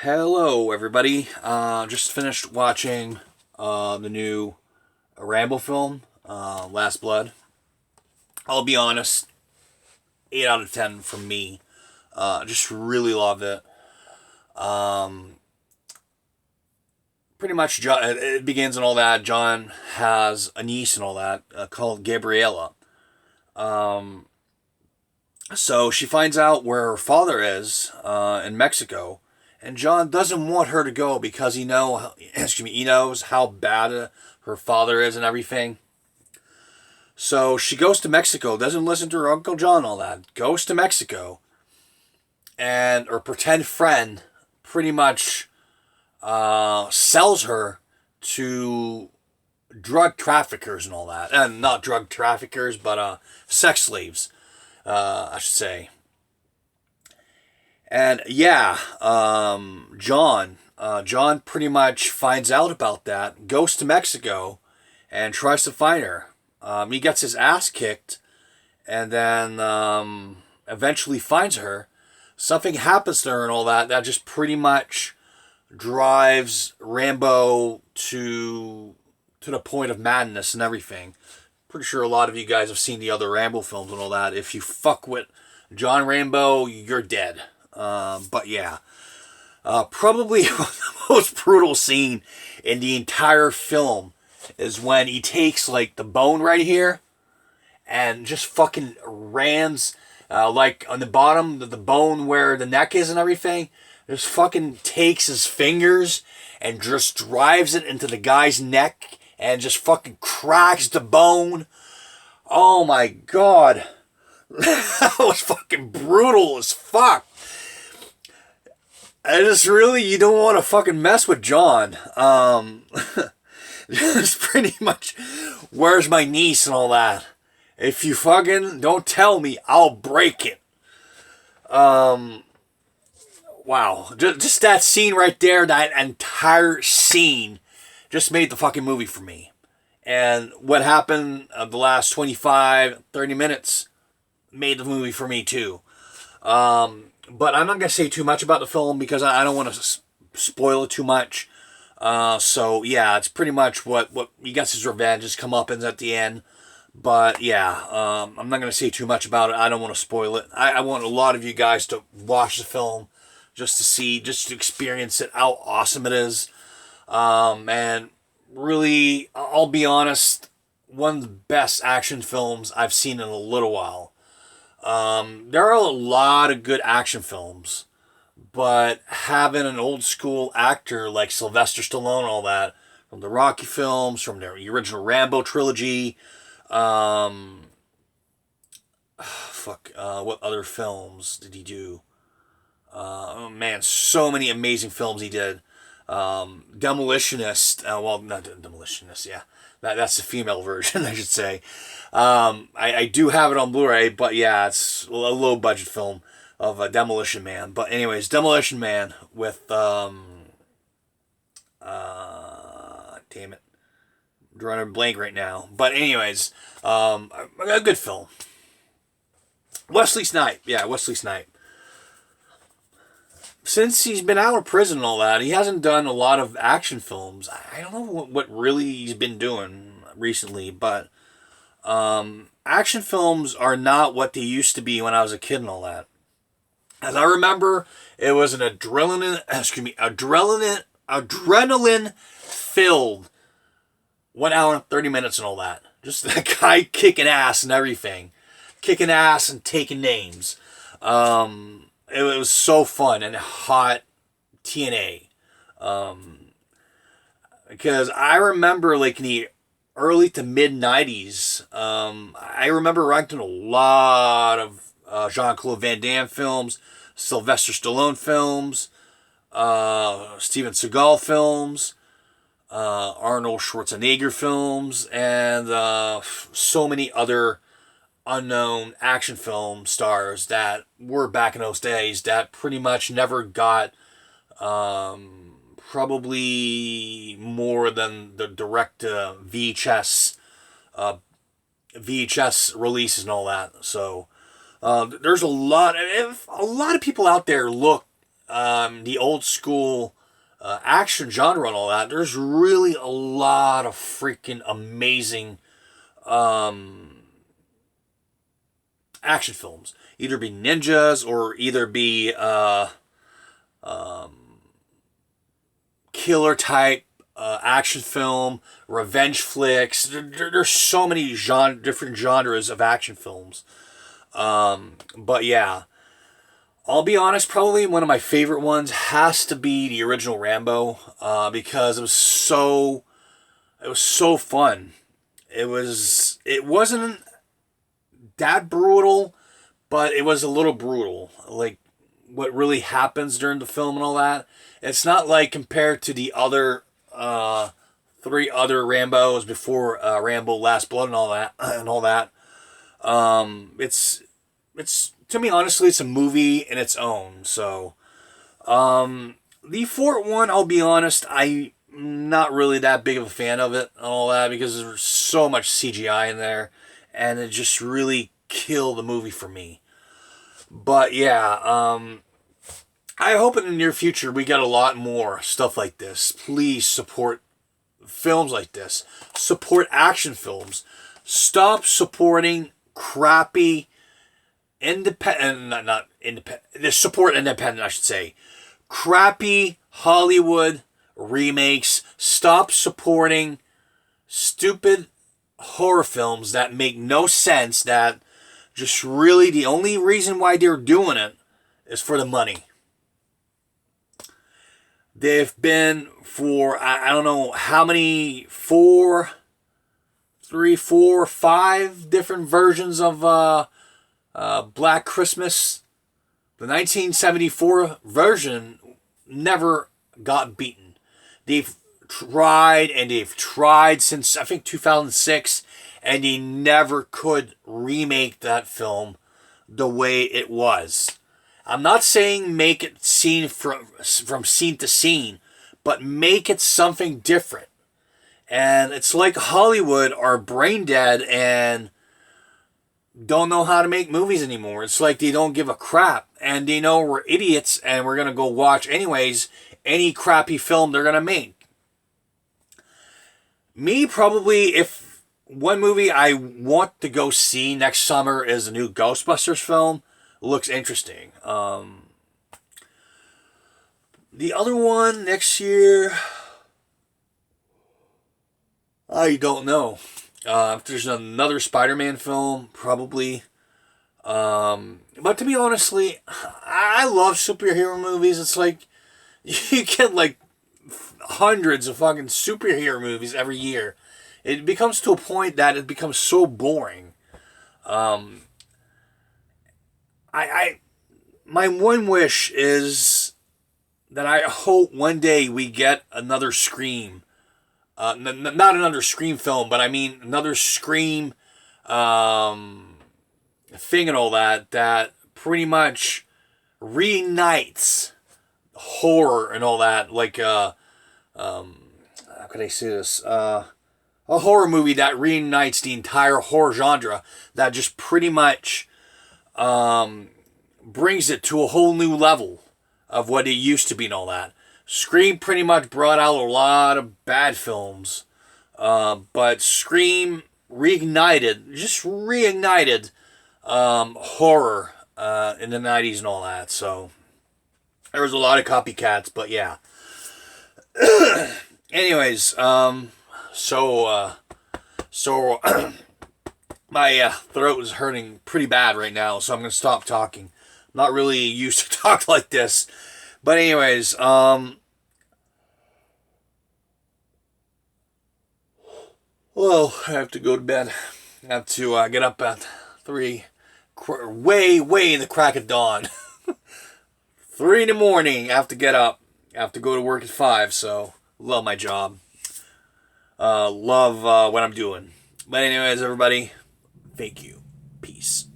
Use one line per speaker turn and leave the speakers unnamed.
Hello, everybody. Just finished watching the new Rambo film, Last Blood. I'll be honest, 8 out of 10 from me. Just really loved it. Um, Pretty much, it begins and all that. John has a niece and all that called Gabriella. Um, so she finds out where her father is in Mexico. And John doesn't want her to go because he knows how bad her father is and everything. So she goes to Mexico, doesn't listen to her Uncle John, all that. Goes to Mexico, and her pretend friend pretty much sells her to drug traffickers and all that. And not drug traffickers, but sex slaves, I should say. And yeah, John pretty much finds out about that, goes to Mexico, and tries to find her. He gets his ass kicked, and then eventually finds her. Something happens to her and all that. That just pretty much drives Rambo to the point of madness and everything. Pretty sure a lot of you guys have seen the other Rambo films and all that. If you fuck with John Rambo, you're dead. But yeah, probably the most brutal scene in the entire film is when he takes like the bone right here and just fucking rams, like on the bottom, the bone where the neck is and everything, just fucking takes his fingers and just drives it into the guy's neck and just fucking cracks the bone. Oh my god. That was fucking brutal as fuck. I just really, you don't want to fucking mess with John. Just pretty much, where's my niece and all that? If you fucking don't tell me, I'll break it. Wow. Just that scene right there, that entire scene just made the fucking movie for me. And what happened the last 25, 30 minutes made the movie for me too. But I'm not going to say too much about the film because I don't want to spoil it too much. So yeah, it's pretty much what he gets his revenge, his comeuppance at the end. But yeah, I'm not going to say too much about it. I don't want to spoil it. I want a lot of you guys to watch the film just to experience it, how awesome it is. And really, I'll be honest, one of the best action films I've seen in a little while. There are a lot of good action films, but having an old school actor like Sylvester Stallone and all that, from the Rocky films, from the original Rambo trilogy, what other films did he do? Oh man, so many amazing films he did. Demolitionist, well, not Demolitionist, yeah. That's the female version, I should say. I do have it on Blu-ray, but yeah, it's a low-budget film of Demolition Man. But anyways, Demolition Man with, damn it, I'm drawing a blank right now. But anyways, a good film. Wesley Snipes. Since he's been out of prison and all that, he hasn't done a lot of action films. I don't know what really he's been doing recently, but action films are not what they used to be when I was a kid and all that. As I remember, it was an adrenaline-filled 1 hour and 30 minutes and all that. Just that guy kicking ass and everything. Kicking ass and taking names. It was so fun and hot TNA. Because I remember like in the early to mid 90s, I remember renting a lot of Jean-Claude Van Damme films, Sylvester Stallone films, Steven Seagal films, Arnold Schwarzenegger films, and so many other unknown action film stars that were back in those days that pretty much never got probably more than the direct VHS releases and all that. So there's a lot of people out there look the old school action genre and all that, there's really a lot of freaking amazing action films. Either be ninjas or either be killer type action film, revenge flicks. There's so many different genres of action films. But yeah, I'll be honest, probably one of my favorite ones has to be the original Rambo, because it was so fun. It wasn't that brutal, but it was a little brutal. Like what really happens during the film and all that. It's not like compared to the other three other Rambos before Rambo Last Blood and all that it's to me honestly it's a movie in its own. So the fourth one, I'll be honest, I'm not really that big of a fan of it and all that because there's so much CGI in there and it just really killed the movie for me. But yeah, I hope in the near future we get a lot more stuff like this. Please support films like this. Support action films. Stop supporting crappy independent, not independent, support independent, I should say. Crappy Hollywood remakes. Stop supporting stupid horror films that make no sense, that just really the only reason why they're doing it is for the money. They've been for, I don't know how many, 5 different versions of Black Christmas. The 1974 version never got beaten. They've tried and they've tried since, I think, 2006, and they never could remake that film the way it was. I'm not saying make it scene from scene to scene, but make it something different. And it's like Hollywood are brain dead and don't know how to make movies anymore. It's like they don't give a crap, and they know we're idiots and we're going to go watch anyways any crappy film they're going to make. Me, probably, if one movie I want to go see next summer is a new Ghostbusters film. Looks interesting. The other one next year, I don't know. If there's another Spider-Man film, probably. But to be honestly, I love superhero movies. It's like you get like hundreds of fucking superhero movies every year. It becomes to a point that it becomes so boring. My one wish is that I hope one day we get another Scream. Not another Scream film, but I mean another Scream thing and all that, that pretty much reunites horror and all that. Like, how could I say this? A horror movie that reunites the entire horror genre, that just pretty much brings it to a whole new level of what it used to be and all that. Scream pretty much brought out a lot of bad films, but Scream reignited horror in the 90s and all that. So there was a lot of copycats, but yeah. Anyways, so my throat is hurting pretty bad right now, so I'm gonna stop talking. I'm not really used to talk like this, but anyways, well, I have to go to bed. I have to get up at 3, way in the crack of dawn. 3 in the morning. I have to get up. I have to go to work at 5. So love my job. Love what I'm doing. But anyways, everybody, thank you. Peace.